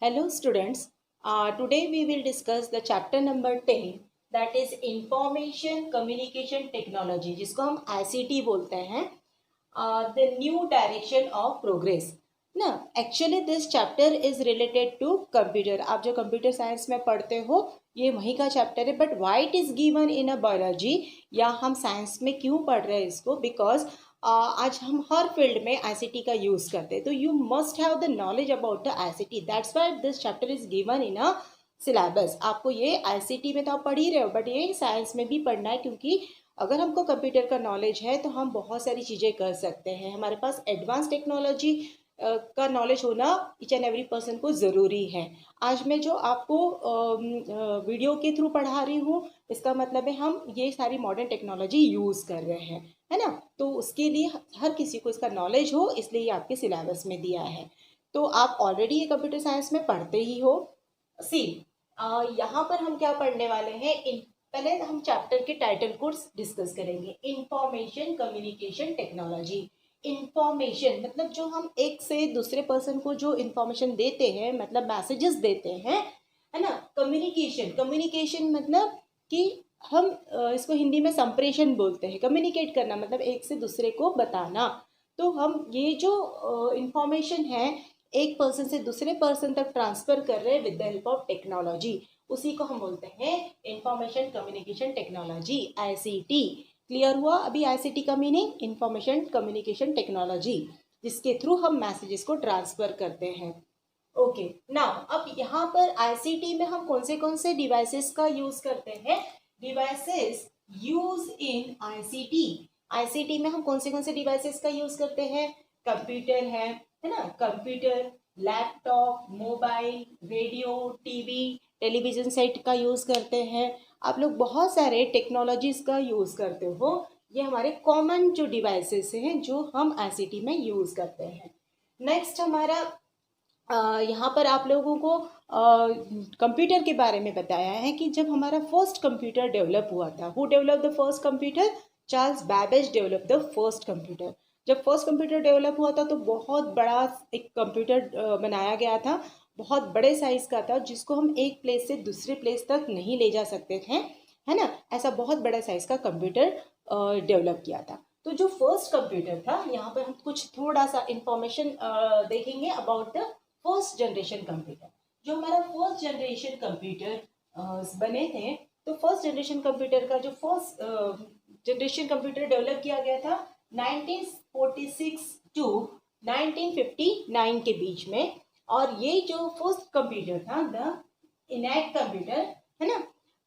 Hello students, today we will discuss the chapter number 10 that is Information Communication Technology जिसको हम ICT बोलते हैं the new direction of progress ना actually this chapter is related to computer. आप जो computer science में पढ़ते हो ये वहीं का चैप्टर है, but why it is given in a biology या हम साइंस में क्यों पढ़ रहे हैं इसको, बिकॉज आज हम हर फील्ड में आईसीटी का यूज़ करते हैं, तो you must have the knowledge about the ICT. That's why this chapter is given in a syllabus. आपको ये आईसीटी में तो आप पढ़ ही रहे हो, बट ये साइंस में भी पढ़ना है, क्योंकि अगर हमको कंप्यूटर का नॉलेज है तो हम बहुत सारी चीज़ें कर सकते हैं। हमारे पास एडवांस टेक्नोलॉजी का नॉलेज होना ईच एंड एवरी पर्सन को ज़रूरी है। आज मैं जो आपको वीडियो के थ्रू पढ़ा रही हूँ, इसका मतलब है हम ये सारी मॉडर्न टेक्नोलॉजी यूज़ कर रहे हैं, है ना। तो उसके लिए हर किसी को इसका नॉलेज हो, इसलिए ये आपके सिलेबस में दिया है। तो आप ऑलरेडी ये कंप्यूटर साइंस में पढ़ते ही हो। सी यहाँ पर हम क्या पढ़ने वाले हैं, पहले हम चैप्टर के टाइटल को डिस्कस करेंगे। Information communication technology. इंफॉर्मेशन मतलब जो हम एक से दूसरे पर्सन को जो इंफॉर्मेशन देते हैं, मतलब मैसेजेस देते हैं, है ना। कम्युनिकेशन, कम्युनिकेशन मतलब कि हम इसको हिंदी में संप्रेषण बोलते हैं। कम्युनिकेट करना मतलब एक से दूसरे को बताना। तो हम ये जो इंफॉर्मेशन है एक पर्सन से दूसरे पर्सन तक ट्रांसफर कर रहे हैं with the help of technology, उसी को हम बोलते हैं information communication technology, ICT. Clear हुआ अभी आईसीटी का मीनिंग? इंफॉर्मेशन कम्युनिकेशन टेक्नोलॉजी, जिसके थ्रू हम मैसेजेस को ट्रांसफर करते हैं। ओके नाउ अब यहाँ पर आईसीटी में हम कौन से डिवाइसेस का यूज करते हैं? Devices use in ICT. ICT में हम कौन से डिवाइसेस का यूज करते हैं? कंप्यूटर है ना। Computer, laptop, mobile, radio, TV, television set का यूज करते हैं। आप लोग बहुत सारे टेक्नोलॉजीज का यूज करते हो। ये हमारे कॉमन जो डिवाइसेस हैं जो हम आईसीटी में यूज करते हैं। नेक्स्ट हमारा यहाँ पर आप लोगों को कंप्यूटर के बारे में बताया है कि जब हमारा फर्स्ट कंप्यूटर डेवलप हुआ था, who develop the first computer? Charles Babbage develop the first computer. जब फर्स्ट कंप्यूटर डेवलप हुआ था तो बहुत बड़ा एक कंप्यूटर बनाया गया था, बहुत बड़े साइज का था, जिसको हम एक प्लेस से दूसरे प्लेस तक नहीं ले जा सकते थे, है ना। ऐसा बहुत बड़ा साइज का कंप्यूटर डेवलप किया था। तो जो फर्स्ट कंप्यूटर था, यहाँ पर हम कुछ थोड़ा सा इंफॉर्मेशन देखेंगे about the first generation computer. जो हमारा फर्स्ट जनरेशन कंप्यूटर बने थे, तो फर्स्ट जनरेशन कंप्यूटर का जो फर्स्ट जनरेशन कंप्यूटर डेवलप किया गया था 1946 टू 1959 के बीच में। और ये जो फर्स्ट कंप्यूटर था द इनैक कंप्यूटर, है ना।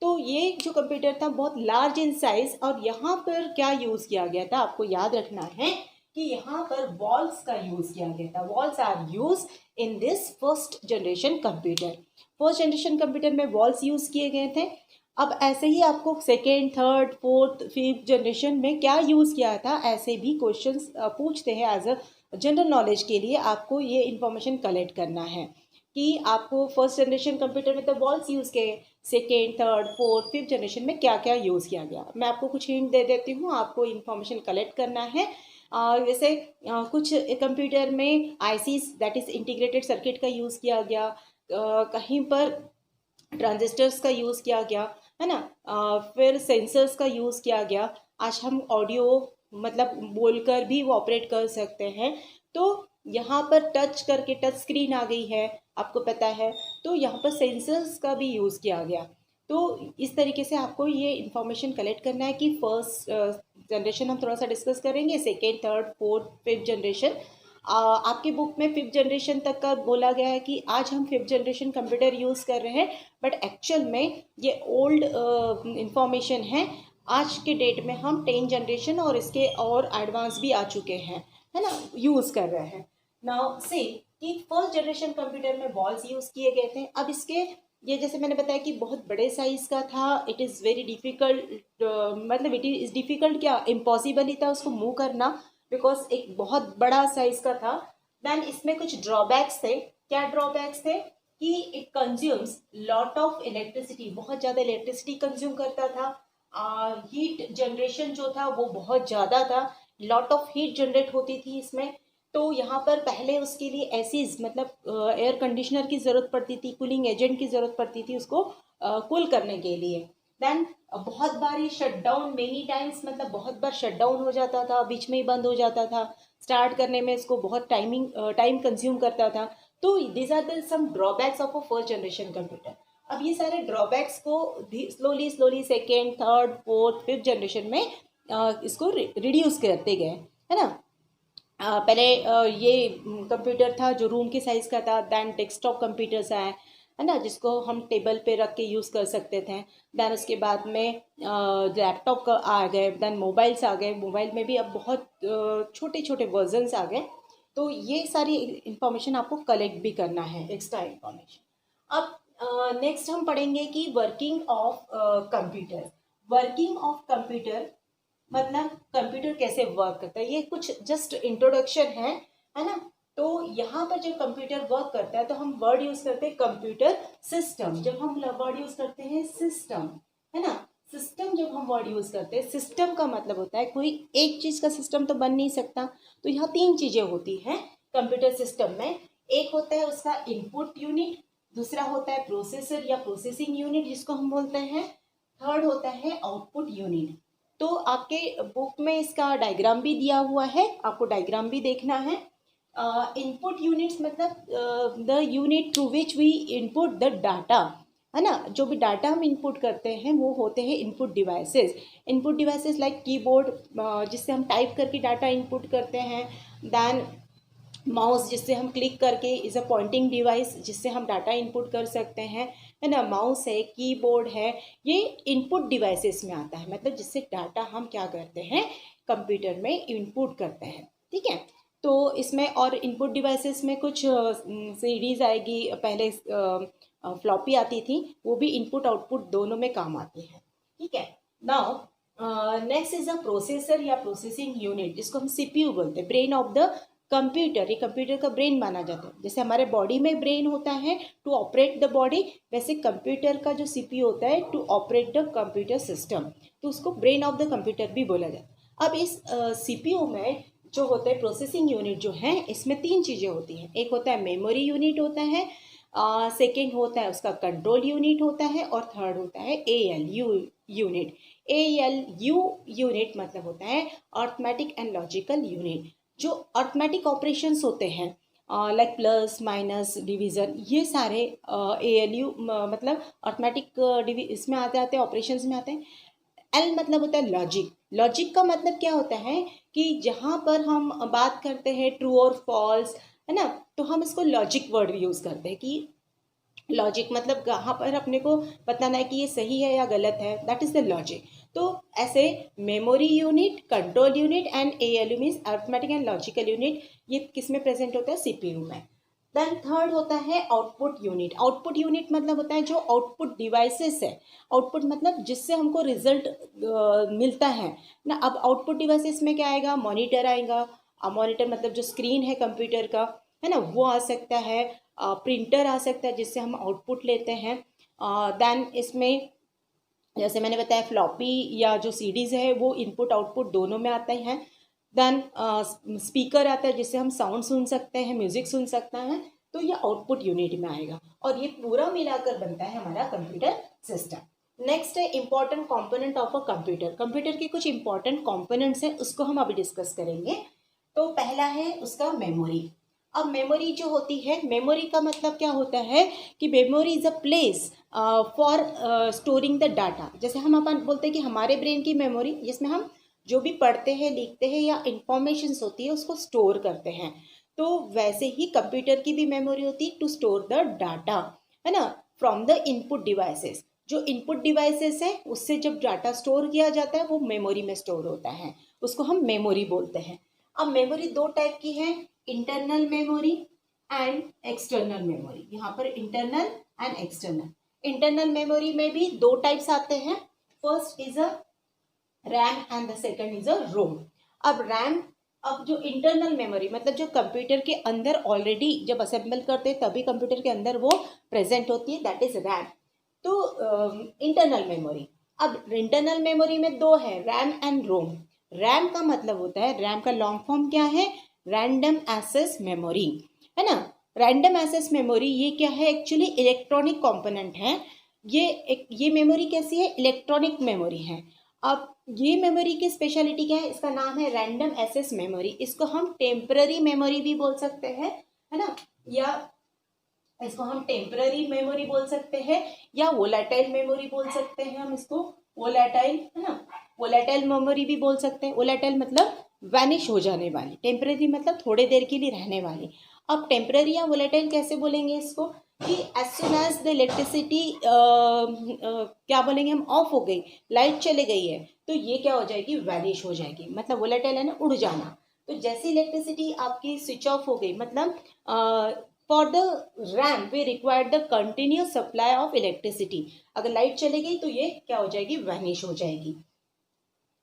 तो ये जो कंप्यूटर था बहुत लार्ज इन साइज, और यहाँ पर क्या यूज किया गया था आपको याद रखना है कि यहाँ पर वॉल्स का यूज किया गया था। Valves are use in this first generation computer. First generation computer में वॉल्स यूज किए गए थे। अब ऐसे ही आपको second, third, fourth, fifth generation में क्या यूज किया था, ऐसे भी क्वेश्चंस पूछते हैं। एज अ जनरल नॉलेज के लिए आपको ये इंफॉर्मेशन कलेक्ट करना है कि आपको फर्स्ट जनरेशन कंप्यूटर में तो वॉल्स यूज किए, second, third, fourth, fifth generation में क्या क्या यूज किया गया। मैं आपको कुछ हिंट दे देती हूँ, आपको इंफॉर्मेशन कलेक्ट करना है। जैसे कुछ कंप्यूटर में ISIS that is integrated circuit का यूज़ किया गया, कहीं पर ट्रांजिस्टर्स का यूज़ किया गया, है ना। फिर सेंसर्स का यूज़ किया गया। आज हम ऑडियो मतलब बोलकर भी वो ऑपरेट कर सकते हैं। तो यहाँ पर टच करके टच स्क्रीन आ गई है, आपको पता है। तो यहाँ पर सेंसर्स का भी यूज़ किया गया। तो इस तरीके से आपको ये इंफॉर्मेशन कलेक्ट करना है कि फर्स्ट जनरेशन हम थोड़ा सा डिस्कस करेंगे, second, third, fourth, fifth generation. आपके बुक में फिफ्थ जनरेशन तक का बोला गया है कि आज हम फिफ्थ जनरेशन कंप्यूटर यूज़ कर रहे हैं, बट एक्चुअल में ये ओल्ड इंफॉर्मेशन है। आज के डेट में हम 10 जनरेशन और इसके और एडवांस भी आ चुके हैं, है ना, यूज़ कर रहे हैं। नाउ से कि फर्स्ट जनरेशन कंप्यूटर में वॉल्स यूज़ किए गए थे। अब इसके ये जैसे मैंने बताया कि बहुत बड़े साइज का था, इट इज़ वेरी डिफ़िकल्ट, मतलब इट इज़ डिफ़िकल्ट क्या, इम्पॉसिबल ही था उसको मूव करना, बिकॉज एक बहुत बड़ा साइज का था। देन इसमें कुछ ड्रॉबैक्स थे। क्या ड्रॉबैक्स थे? कि it consumes lot of electricity, बहुत ज़्यादा इलेक्ट्रिसिटी कंज्यूम करता था। हीट जनरेशन जो था वो बहुत ज़्यादा था, लॉट ऑफ हीट जनरेट होती थी इसमें। तो यहाँ पर पहले उसके लिए ऐसी मतलब एयर कंडीशनर की ज़रूरत पड़ती थी, कूलिंग एजेंट की ज़रूरत पड़ती थी उसको कूल करने के लिए। देन बहुत बार ये शट डाउन मेनी टाइम्स, मतलब बहुत बार शट डाउन हो जाता था, बीच में ही बंद हो जाता था। स्टार्ट करने में इसको बहुत टाइम कंज्यूम करता था। तो this are the some drawbacks of a first generation computer. अब ये सारे ड्रॉबैक्स को slowly slowly second, third, fourth, fifth generation में इसको रिड्यूस करते गए, है ना। पहले ये कंप्यूटर था जो रूम के साइज़ का था। दैन डेस्कटॉप कंप्यूटर्स आए, है ना, जिसको हम टेबल पे रख के यूज़ कर सकते थे। दैन उसके बाद में लैपटॉप का आ गए। दैन मोबाइल्स आ गए। मोबाइल में भी अब बहुत छोटे छोटे वर्जन्स आ गए। तो ये सारी इंफॉर्मेशन आपको कलेक्ट भी करना है, एक्स्ट्रा इंफॉर्मेशन। अब नेक्स्ट हम पढ़ेंगे कि working of computer. Working of computer मतलब कंप्यूटर कैसे वर्क करता है, ये कुछ जस्ट इंट्रोडक्शन है ना। तो यहाँ पर जब कंप्यूटर वर्क करता है तो हम वर्ड यूज करते हैं कंप्यूटर सिस्टम। जब हम वर्ड यूज करते हैं सिस्टम, है ना, सिस्टम जब हम वर्ड यूज करते हैं, सिस्टम का मतलब होता है कोई एक चीज का सिस्टम तो बन नहीं सकता। तो यहाँ तीन चीजें होती हैं कंप्यूटर सिस्टम में। एक होता है उसका इनपुट यूनिट, दूसरा होता है प्रोसेसर या प्रोसेसिंग यूनिट जिसको हम बोलते हैं, थर्ड होता है आउटपुट यूनिट। तो आपके बुक में इसका डायग्राम भी दिया हुआ है, आपको डायग्राम भी देखना है। इनपुट यूनिट्स मतलब the unit through which we input the data, है ना। जो भी डाटा हम इनपुट करते हैं वो होते हैं input devices. Input devices like keyboard जिससे हम टाइप करके डाटा इनपुट करते हैं। दैन माउस जिससे हम क्लिक करके इज़ अ पॉइंटिंग डिवाइस जिससे हम डाटा इनपुट कर सकते हैं, है ना। माउस है, कीबोर्ड है, ये इनपुट डिवाइसेस में आता है, मतलब जिससे डाटा हम क्या करते हैं कंप्यूटर में इनपुट करते हैं, ठीक है। तो इसमें और इनपुट डिवाइसेस में कुछ सीरीज आएगी, पहले फ्लॉपी आती थी, वो भी इनपुट आउटपुट दोनों में काम आती है, ठीक है। Now next is a processor या प्रोसेसिंग यूनिट जिसको हम सीपीयू बोलते हैं, ब्रेन ऑफ द कंप्यूटर। ये कंप्यूटर का ब्रेन माना जाता है। जैसे हमारे बॉडी में ब्रेन होता है टू ऑपरेट द बॉडी, वैसे कंप्यूटर का जो सीपीयू होता है to operate the computer system, तो उसको ब्रेन ऑफ द कंप्यूटर भी बोला जाता है। अब इस सीपीयू में जो होता है प्रोसेसिंग यूनिट जो है, इसमें तीन चीज़ें होती हैं। एक होता है मेमोरी यूनिट होता है, सेकेंड होता है उसका कंट्रोल यूनिट होता है, और थर्ड होता है ALU यूनिट। ALU यूनिट मतलब होता है अर्थमेटिक एंड लॉजिकल यूनिट। जो अर्थमेटिक ऑपरेशंस होते हैं लाइक प्लस माइनस डिवीज़न, ये सारे ALU मतलब अर्थमेटिक इसमें आ जाते हैं, ऑपरेशंस में आते हैं। L मतलब होता है लॉजिक। लॉजिक का मतलब क्या होता है कि जहाँ पर हम बात करते हैं ट्रू और फॉल्स, है ना, तो हम इसको लॉजिक वर्ड यूज़ करते हैं कि लॉजिक मतलब कहाँ पर अपने को बताना है कि ये सही है या गलत है, दैट इज़ द लॉजिक। तो ऐसे memory unit, control unit and ALU means arithmetic and logical unit, ये किस में प्रेजेंट होता है, CPU में। देन थर्ड होता है आउटपुट यूनिट। आउटपुट यूनिट मतलब होता है जो आउटपुट डिवाइसेस है। आउटपुट मतलब जिससे हमको रिजल्ट मिलता है ना। अब आउटपुट डिवाइसेस में क्या आएगा, मॉनिटर आएगा। मॉनिटर मतलब जो स्क्रीन है कंप्यूटर का, है ना, वो आ सकता है। प्रिंटर आ सकता है जिससे हम आउटपुट लेते हैं। देन इसमें जैसे मैंने बताया फ्लॉपी या जो सीडीज़ है वो इनपुट आउटपुट दोनों में आते हैं। देन स्पीकर आता है जिससे हम साउंड सुन सकते हैं, म्यूजिक सुन सकते हैं, तो ये आउटपुट यूनिट में आएगा। और ये पूरा मिलाकर बनता है हमारा कंप्यूटर सिस्टम। नेक्स्ट है important component of a computer. Computer के कुछ इंपॉर्टेंट कंपोनेंट्स हैं, उसको हम अभी डिस्कस करेंगे। तो पहला है उसका मेमोरी। अब मेमोरी जो होती है, मेमोरी का मतलब क्या होता है कि memory is a place for storing the data. जैसे हम अपन बोलते हैं कि हमारे ब्रेन की मेमोरी, जिसमें हम जो भी पढ़ते हैं, लिखते हैं या इंफॉर्मेशंस होती है उसको स्टोर करते हैं, तो वैसे ही कंप्यूटर की भी मेमोरी होती है टू स्टोर द डाटा, है ना, फ्रॉम द इनपुट डिवाइसेस। जो इनपुट डिवाइसेस है उससे जब डाटा स्टोर किया जाता है वो मेमोरी में स्टोर होता है, उसको हम मेमोरी बोलते हैं। अब मेमोरी दो टाइप की है, internal memory and external memory. यहाँ पर internal and external. Internal memory में भी दो टाइप्स आते हैं, first is a RAM and the second is a ROM. अब रैम, अब जो इंटरनल मेमोरी मतलब जो कंप्यूटर के अंदर ऑलरेडी जब असेंबल करते हैं तभी कंप्यूटर के अंदर वो प्रेजेंट होती है, दैट इज रैम। तो इंटरनल मेमोरी। अब इंटरनल मेमोरी में दो है, रैम एंड रोम। रैम का मतलब होता है, रैम का लॉन्ग फॉर्म क्या है, रैंडम एक्सेस मेमोरी, है ना। रैंडम एक्सेस मेमोरी ये क्या है, एक्चुअली इलेक्ट्रॉनिक कंपोनेंट है। ये मेमोरी कैसी है, इलेक्ट्रॉनिक मेमोरी है। अब ये मेमोरी की स्पेशलिटी क्या है, इसका नाम है रैंडम एक्सेस मेमोरी। इसको हम टेम्पररी मेमोरी भी बोल सकते हैं, है ना, या इसको हम टेम्पररी मेमोरी बोल सकते हैं, या वोलेटाइल मेमोरी बोल सकते हैं हम इसको, वोलेटाइल, है ना, वोलेटाइल मेमोरी भी बोल सकते हैं। वोलेटाइल मतलब वैनिश हो जाने वाली, टेम्पररी मतलब थोड़े देर के लिए रहने वाली। अब टेम्पररी या वोलेटाइल कैसे बोलेंगे इसको, कि as soon as the electricity क्या बोलेंगे हम, ऑफ हो गई, लाइट चले गई है, तो ये क्या हो जाएगी, वैनिश हो जाएगी। मतलब वोलेटाइल है ना, उड़ जाना। तो जैसे इलेक्ट्रिसिटी आपकी स्विच ऑफ हो गई, मतलब for the RAM we required the continuous supply of electricity. अगर लाइट चली गई तो ये क्या हो जाएगी, वैनिश हो जाएगी,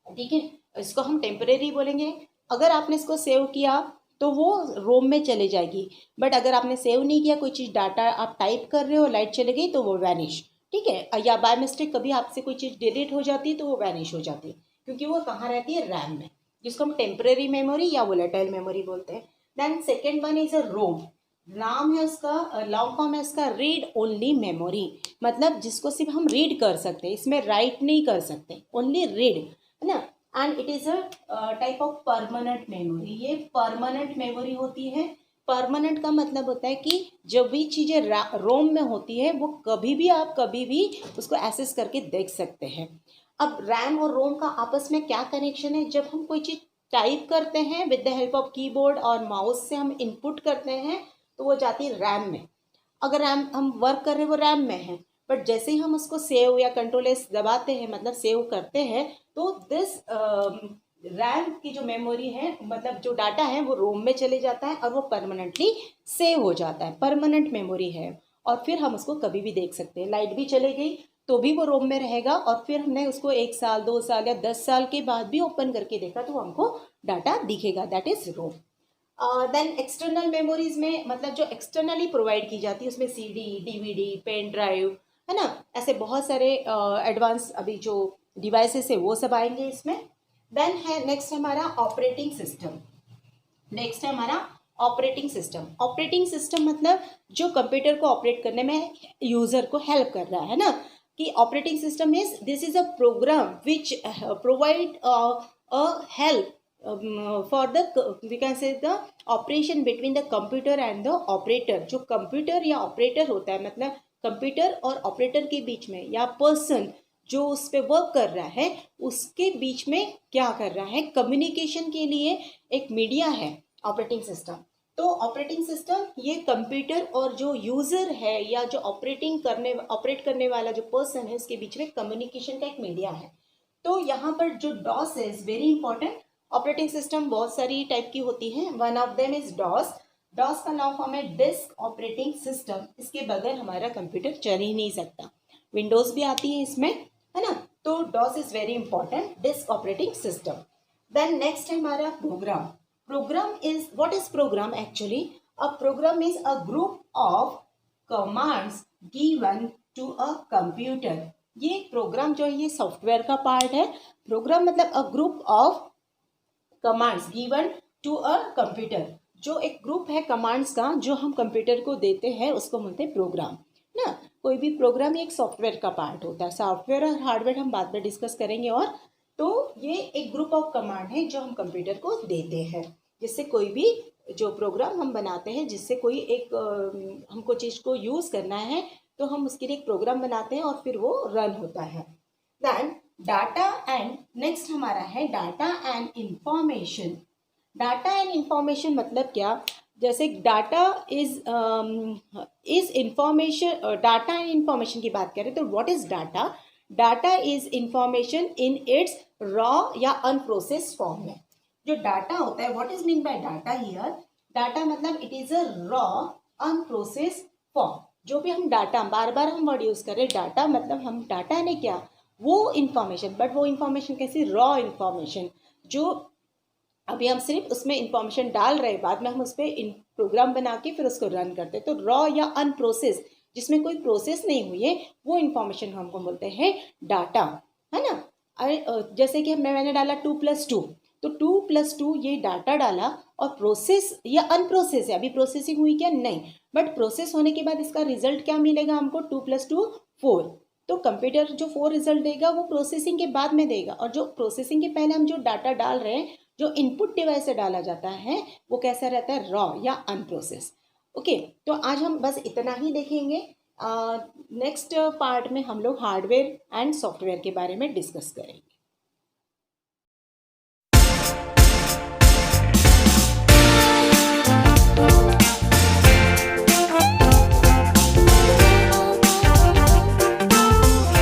ठीक है। इसको हम टेम्परेरी बोलेंगे। अगर आपने इसको सेव किया तो वो रोम में चले जाएगी, बट अगर आपने सेव नहीं किया, कोई चीज़ डाटा आप टाइप कर रहे हो, लाइट चली गई तो वो वैनिश, ठीक है। या बाय मिस्टेक कभी आपसे कोई चीज़ डिलीट हो जाती है तो वो वैनिश हो जाती है, क्योंकि वो कहाँ रहती है, रैम में, जिसको हम टेम्परेरी मेमोरी या वोलेटाइल मेमोरी बोलते हैं। Then second one is a ROM. नाम है उसका, लॉन्ग फॉर्म है इसका रीड ओनली मेमोरी, मतलब जिसको सिर्फ हम रीड कर सकते हैं, इसमें राइट नहीं कर सकते, ओनली रीड, है ना। And it is a type of permanent memory. ये परमानेंट मेमोरी होती है। परमानेंट का मतलब होता है कि जब भी चीज़ें रोम में होती है वो कभी भी आप कभी भी उसको एक्सेस करके देख सकते हैं। अब रैम और रोम का आपस में क्या कनेक्शन है, जब हम कोई चीज़ टाइप करते हैं with the help of keyboard और माउस से हम इनपुट करते हैं तो वो जाती है रैम में। अगर रैम हम वर्क कर रहे हैं वो रैम में है, बट जैसे ही हम उसको सेव या कंट्रोल एस दबाते हैं, मतलब सेव करते हैं, तो दिस रैम की जो मेमोरी है, मतलब जो डाटा है वो रोम में चले जाता है और वो परमानेंटली सेव हो जाता है, परमानेंट मेमोरी है। और फिर हम उसको कभी भी देख सकते हैं, लाइट भी चले गई तो भी वो रोम में रहेगा, और फिर हमने उसको 1 साल 2 साल या 10 साल के बाद भी ओपन करके देखा तो हमको डाटा दिखेगा, that is ROM. Then external memories में, मतलब जो एक्सटर्नली प्रोवाइड की जाती है, उसमें सीडी, डीवीडी, पेन ड्राइव, है ना, ऐसे बहुत सारे एडवांस अभी जो डिवाइसेस है वो सब आएंगे इसमें। देन है नेक्स्ट हमारा ऑपरेटिंग सिस्टम। नेक्स्ट है हमारा ऑपरेटिंग सिस्टम। ऑपरेटिंग सिस्टम मतलब जो कंप्यूटर को ऑपरेट करने में यूजर को हेल्प कर रहा है ना, कि operating system is this is a program which provide a help for the we can say the operation between the computer and the operator. जो कंप्यूटर या ऑपरेटर होता है, मतलब कंप्यूटर और ऑपरेटर के बीच में, या पर्सन जो उस पर वर्क कर रहा है उसके बीच में क्या कर रहा है, कम्युनिकेशन के लिए एक मीडिया है ऑपरेटिंग सिस्टम। तो ऑपरेटिंग सिस्टम ये कंप्यूटर और जो यूजर है या जो ऑपरेट करने वाला जो पर्सन है उसके बीच में कम्युनिकेशन का एक मीडिया है। तो यहाँ पर जो डॉस है is very important. Operating system बहुत सारी टाइप की होती है, one of them is DOS. DOS का लॉन्ग फॉर्म है डिस्क ऑपरेटिंग सिस्टम, इसके बगैर हमारा कंप्यूटर चल ही नहीं सकता। विंडोज भी आती है इसमें, है ना। तो DOS is very important, disk operating system. Then next है हमारा program. Program is, what is program actually? A program is a group of commands given to a computer. ये प्रोग्राम जो है ये सॉफ्टवेयर का पार्ट है। प्रोग्राम मतलब a group of commands given to a computer. जो एक ग्रुप है कमांड्स का जो हम कंप्यूटर को देते हैं उसको बोलते हैं प्रोग्राम ना। कोई भी प्रोग्राम एक सॉफ्टवेयर का पार्ट होता है। सॉफ्टवेयर और हार्डवेयर हम बाद में डिस्कस करेंगे। और तो ये एक ग्रुप ऑफ कमांड है जो हम कंप्यूटर को देते हैं, जिससे कोई भी जो प्रोग्राम हम बनाते हैं, जिससे कोई एक हमको चीज़ को यूज़ करना है तो हम उसके लिए एक प्रोग्राम बनाते हैं और फिर वो रन होता है। देन डाटा एंड, नेक्स्ट हमारा है data and information. Data and information मतलब क्या? जैसे data is information, data and information की बात करें तो what is data? Data is information in its raw या अनप्रोसेस्ड फॉर्म में। जो डाटा होता है, what is mean by data here? Data मतलब it is a raw unprocessed form. जो भी हम डाटा, बार बार हम वर्ड यूज कर रहे हैं, डाटा मतलब हम डाटा ने क्या, वो इंफॉर्मेशन, बट वो इंफॉर्मेशन कैसी, रॉ इंफॉर्मेशन, जो अभी हम सिर्फ उसमें इंफॉर्मेशन डाल रहे हैं, बाद में हम उस पर प्रोग्राम बना के फिर उसको रन करते हैं। तो रॉ या अनप्रोसेस, जिसमें कोई प्रोसेस नहीं हुई है, वो इंफॉर्मेशन हमको बोलते हैं डाटा, है ना। जैसे कि मैंने डाला 2 + 2, तो 2+2 ये डाटा डाला और प्रोसेस या अनप्रोसेस है, अभी प्रोसेसिंग हुई क्या, नहीं, बट प्रोसेस होने के बाद इसका रिजल्ट क्या मिलेगा हमको, 2+2 4। तो कंप्यूटर जो 4 रिजल्ट देगा वो प्रोसेसिंग के बाद में देगा, और जो प्रोसेसिंग के पहले हम जो डाटा डाल रहे हैं, जो इनपुट डिवाइस से डाला जाता है, वो कैसा रहता है, रॉ या अनप्रोसेस। ओके, तो आज हम बस इतना ही देखेंगे। नेक्स्ट पार्ट में हम लोग हार्डवेयर एंड सॉफ्टवेयर के बारे में डिस्कस करेंगे।